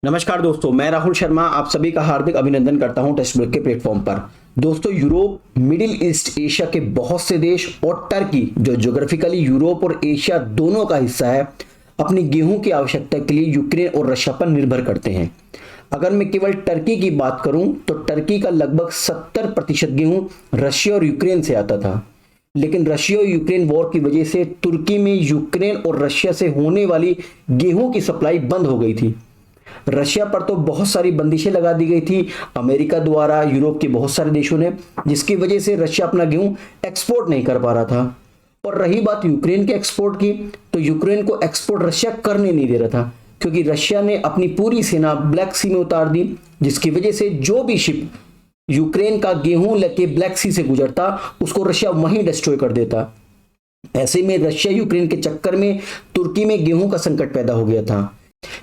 नमस्कार दोस्तों, मैं राहुल शर्मा आप सभी का हार्दिक अभिनंदन करता हूं टेस्ट ब्रेक के प्लेटफॉर्म पर। दोस्तों, यूरोप, मिडिल ईस्ट, एशिया के बहुत से देश और टर्की जो ज्योग्राफिकली यूरोप और एशिया दोनों का हिस्सा है, अपनी गेहूं की आवश्यकता के लिए यूक्रेन और रशिया पर निर्भर करते हैं। अगर मैं केवल टर्की की बात करूं तो टर्की का लगभग 70% गेहूं रशिया और यूक्रेन से आता था, लेकिन रशिया और यूक्रेन वॉर की वजह से तुर्की में यूक्रेन और रशिया से होने वाली गेहूं की सप्लाई बंद हो गई थी। रशिया पर तो बहुत सारी बंदिशें लगा दी गई थी अमेरिका द्वारा, यूरोप के बहुत सारे देशों ने, जिसकी वजह से रशिया अपना गेहूं एक्सपोर्ट नहीं कर पा रहा था। और रही बात यूक्रेन के एक्सपोर्ट की, तो यूक्रेन को एक्सपोर्ट रशिया करने नहीं दे रहा था, क्योंकि रशिया ने अपनी पूरी सेना ब्लैक सी में उतार दी, जिसकी वजह से जो भी शिप यूक्रेन का गेहूं लेके ब्लैक सी से गुजरता उसको रशिया वहीं डिस्ट्रॉय कर देता। ऐसे में रशिया यूक्रेन के चक्कर में तुर्की में गेहूं का संकट पैदा हो गया था।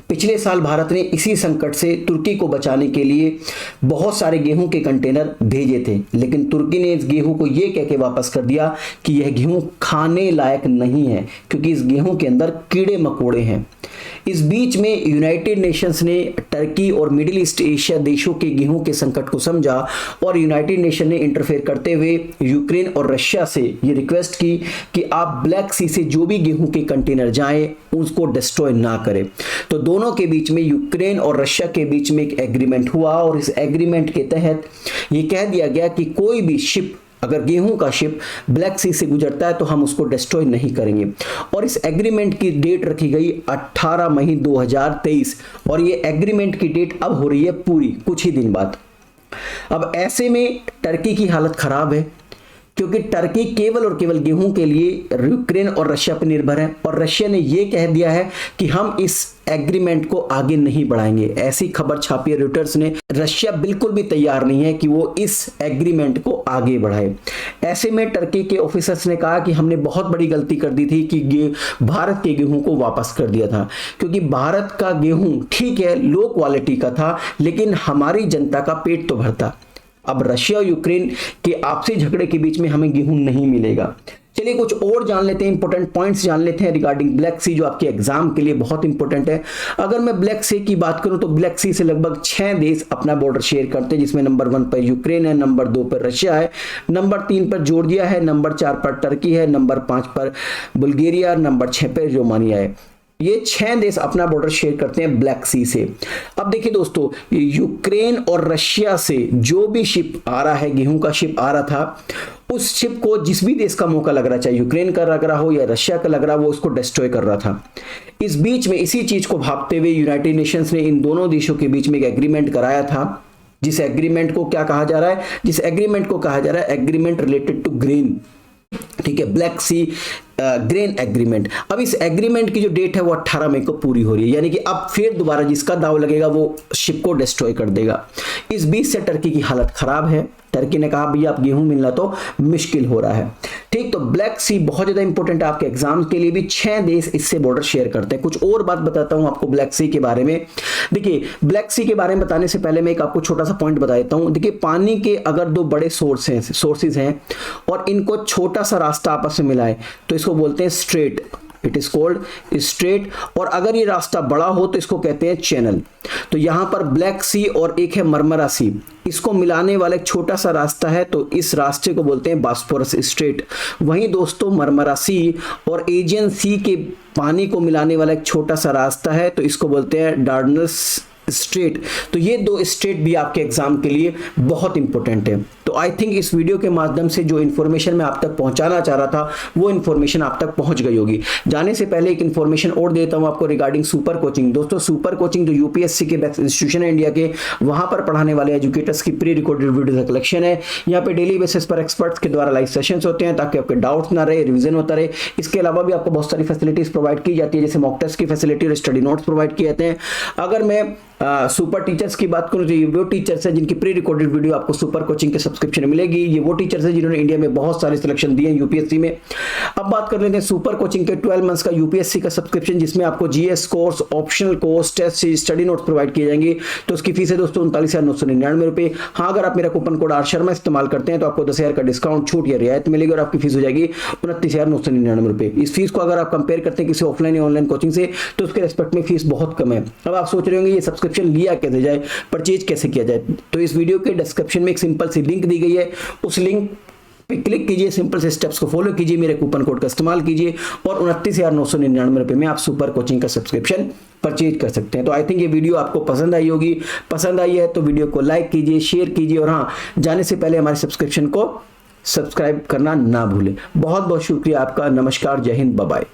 पिछले साल भारत ने इसी संकट से तुर्की को बचाने के लिए बहुत सारे गेहूं के कंटेनर भेजे थे, लेकिन तुर्की ने इस गेहूं को यह कह के वापस कर दिया कि यह गेहूं खाने लायक नहीं है, क्योंकि इस गेहूं के अंदर कीड़े मकोड़े हैं। इस बीच में यूनाइटेड नेशंस ने टर्की और मिडिल ईस्ट एशिया देशों के गेहूं के संकट को समझा और यूनाइटेड नेशन ने इंटरफेयर करते हुए यूक्रेन और रशिया से ये रिक्वेस्ट की कि आप ब्लैक सी से जो भी गेहूं के कंटेनर जाएं उसको डिस्ट्रॉय ना करें। तो दोनों के बीच में, यूक्रेन और रशिया के बीच में एक एग्रीमेंट हुआ और इस एग्रीमेंट के तहत ये कह दिया गया कि कोई भी शिप, अगर गेहूं का शिप ब्लैक सी से गुजरता है तो हम उसको डिस्ट्रॉय नहीं करेंगे। और इस एग्रीमेंट की डेट रखी गई 18 मई 2023 और ये एग्रीमेंट की डेट अब हो रही है पूरी कुछ ही दिन बाद। अब ऐसे में टर्की की हालत खराब है, क्योंकि टर्की केवल और केवल गेहूं के लिए यूक्रेन और रशिया पर निर्भर है और रशिया ने यह कह दिया है कि हम इस एग्रीमेंट को आगे नहीं बढ़ाएंगे। ऐसी खबर छापी है रॉयटर्स ने। रशिया बिल्कुल भी तैयार नहीं है कि वो इस एग्रीमेंट को आगे बढ़ाए। ऐसे में टर्की के ऑफिसर्स ने कहा कि हमने बहुत बड़ी गलती कर दी थी कि भारत के गेहूं को वापस कर दिया था, क्योंकि भारत का गेहूं ठीक है लो क्वालिटी का था, लेकिन हमारी जनता का पेट तो भरता। अब रशिया और यूक्रेन के आपसी झगड़े के बीच में हमें गेहूं नहीं मिलेगा। चलिए कुछ और जान लेते हैं, इंपॉर्टेंट पॉइंट्स जान लेते हैं रिगार्डिंग ब्लैक सी, जो आपके एग्जाम के लिए बहुत इंपॉर्टेंट है। अगर मैं ब्लैक सी की बात करूं तो ब्लैक सी से लगभग 6 देश अपना बॉर्डर शेयर करते हैं, जिसमें नंबर 1 पर यूक्रेन है, नंबर 2 पर रशिया है, नंबर 3 पर जॉर्जिया है, नंबर 4 पर टर्की है, नंबर 5 पर बुल्गारिया, नंबर 6 पर रोमानिया है। ये 6 देश अपना बॉर्डर शेयर करते हैं ब्लैक सी से। अब देखिए दोस्तों, यूक्रेन और रशिया से जो भी शिप आ रहा है, गेहूं का शिप आ रहा था, उस शिप को जिस भी देश का मौका लग रहा, चाहे यूक्रेन का लग रहा हो या रशिया का लग रहा, वो उसको डिस्ट्रॉय कर रहा था। इस बीच में इसी चीज को भांपते हुए यूनाइटेड नेशंस ने इन दोनों देशों के बीच में एक एग्रीमेंट कराया था, जिस एग्रीमेंट को क्या कहा जा रहा है, जिस एग्रीमेंट को कहा जा रहा है एग्रीमेंट रिलेटेड टू ग्रेन। ठीक है, ब्लैक सी ग्रेन एग्रीमेंट। अब इस एग्रीमेंट की जो डेट है वो 18 मई को पूरी हो रही है, यानी कि अब फिर दोबारा जिसका दाव लगेगा वो शिप को डिस्ट्रॉय कर देगा। इस बीच से टर्की की हालत खराब है। टर्की ने कहा भैया अब गेहूं मिलना तो मुश्किल हो रहा है। ठीक, तो ब्लैक सी बहुत ज्यादा इंपॉर्टेंट है आपके एग्जाम के लिए भी। 6 देश इससे बॉर्डर शेयर करते हैं। कुछ और बात बताता हूं आपको ब्लैक सी के बारे में। देखिए, ब्लैक सी के बारे में बताने से पहले मैं एक आपको छोटा सा पॉइंट बता देता हूं। देखिए, पानी के अगर 2 बड़े सोर्सेज हैं और इनको छोटा सा रास्ता आपस में मिलाए तो इसको बोलते हैं straight. It is called straight. और अगर ये रास्ता बड़ा हो तो इसको कहते हैं चैनल। तो यहां पर ब्लैक सी और एक है मरमरा सी, इसको मिलाने वाला एक छोटा सा रास्ता है, तो इस रास्ते को बोलते हैं बॉस्फोरस स्ट्रेट। वहीं दोस्तों, मरमरा सी और एजियन सी के पानी को मिलाने वाला एक छोटा सा रास्ता है, तो इसको बोलते हैं डार्डनल्स स्ट्रेट। तो ये 2 स्टेट भी आपके एग्जाम के लिए बहुत इंपॉर्टेंट है। तो आई थिंक इस वीडियो के माध्यम से जो इन्फॉर्मेशन मैं आप तक पहुंचाना चाह रहा था वो इन्फॉर्मेशन आप तक पहुंच गई होगी। जाने से पहले एक इन्फॉर्मेशन और देता हूं आपको रिगार्डिंग सुपर कोचिंग। दोस्तों, सुपर कोचिंग जो यूपीएससी के बेस्ट इंस्टीट्यूशन है इंडिया के, वहां पर पढ़ाने वाले एजुकेटर्स की प्री रिकॉर्डेड वीडियो का कलेक्शन है। यहाँ पे डेली बेसिस पर एक्सपर्ट्स के द्वारा लाइव सेशंस होते हैं ताकि आपके डाउट्स ना रहे, रिविजन होता रहे। इसके अलावा भी आपको बहुत सारी फैसिलिटीज प्रोवाइड की जाती है, जैसे मॉक टेस्ट की फैसिलिटी और स्टडी नोट्स प्रोवाइड किए जाते हैं। अगर मैं सुपर टीचर्स की बात करूं तो ये वो टीचर्स हैं जिनकी प्री रिकॉर्डेड वीडियो आपको सुपर कोचिंग के सब्सक्रिप्शन में मिलेगी। ये वो टीचर्स हैं जिन्होंने इंडिया में बहुत सारे सिलेक्शन दिए हैं यूपीएससी में। अब बात कर लेते हैं सुपर कोचिंग के 12 मंथ्स का यूपीएससी का सब्सक्रिप्शन, जिसमें आपको GS course, optional course, test series, study notes provide किए जाएंगे। तो उसकी फीस है दोस्तों 39,999 रुपए। हाँ, अगर आप मेरा कूपन कोड आर शर्मा इस्तेमाल करते हैं तो आपको 10,000 का डिस्काउंट, छूट या रियायत मिलेगी और आपकी फीस हो जाएगी 29,999 रुपए। इस फीस को अगर आप कंपेयर करते हैं किसी ऑफलाइन या ऑनलाइन कोचिंग से तो उसके रेस्पेक्ट में फीस बहुत कम है। अब आप सोच रहे होंगे ये सब्सक्रिप्शन सब्सक्रिप्शन लिया कैसे जाए, परचेज कैसे किया जाए, तो इस वीडियो के डिस्क्रिप्शन में एक सिंपल सी लिंक दी गई है, उस लिंक पे क्लिक कीजिए, सिंपल से स्टेप्स को फॉलो कीजिए, मेरे कूपन कोड का इस्तेमाल कीजिए और 29,999 रुपए में आप सुपर कोचिंग का सब्सक्रिप्शन परचेज कर सकते हैं। तो आई थिंक ये वीडियो आपको पसंद आई होगी, पसंद आई है तो वीडियो को लाइक कीजिए, शेयर कीजिए और हाँ, जाने से पहले हमारे सब्सक्रिप्शन को सब्सक्राइब करना ना भूलें। बहुत बहुत शुक्रिया आपका। नमस्कार, जय हिंद, बाय बाय।